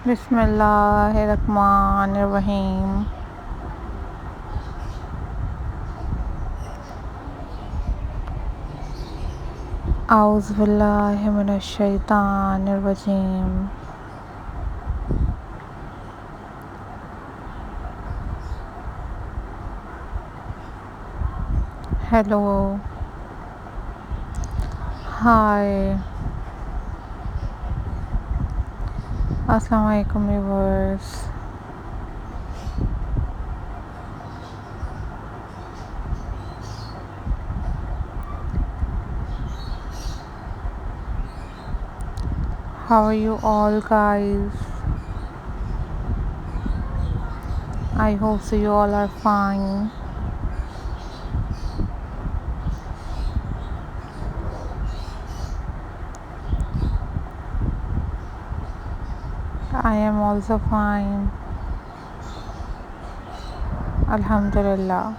Bismillahirrahmanirrahim. Auzubillahi minash shaitanir rajim. Hello. Hi. Assalamu alaikum viewers. How are you all guys? I hope so you all are fine. I am also fine. Alhamdulillah.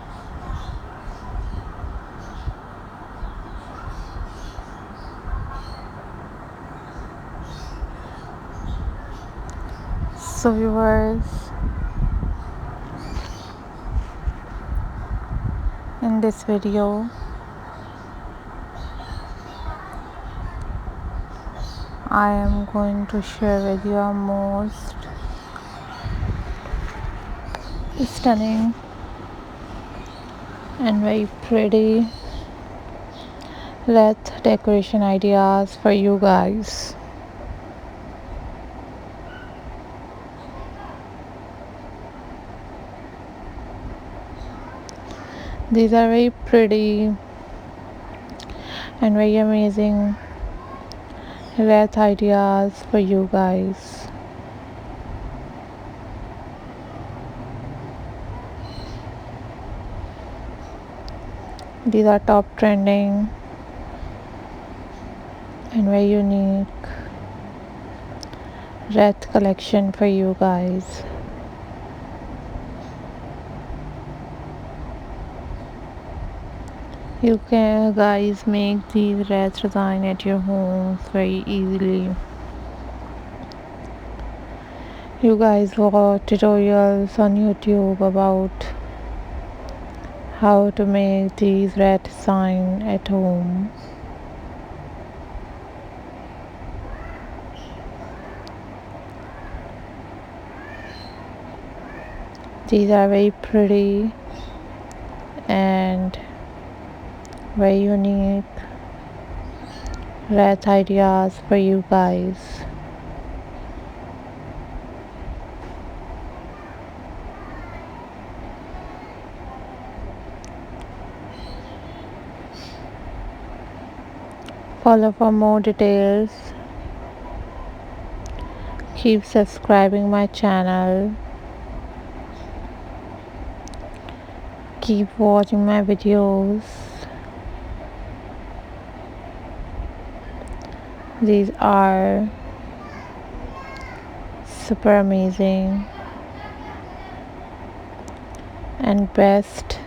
So viewers, in this video I am going to share with you a most stunning and very pretty wreath decoration ideas for you guys. These are very pretty and very amazing wreath ideas for you guys. These are top trending and very unique wreath collection for you guys. You can guys make these wreath design at your homes very easily. You guys watch tutorials on YouTube about how to make these wreath design at home. These are very pretty and very unique wreath ideas for you guys. Follow for more details. Keep subscribing my channel. Keep watching my videos. These are super amazing and best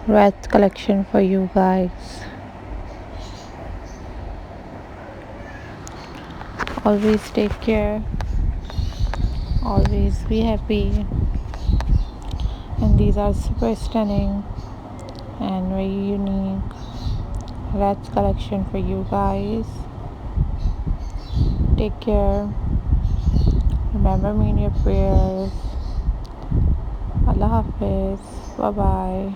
wreath collection for you guys. Always take care, always be happy, and these are super stunning and very unique wreath collection for you guys. Take care, remember me in your prayers. Allah Hafiz, bye bye.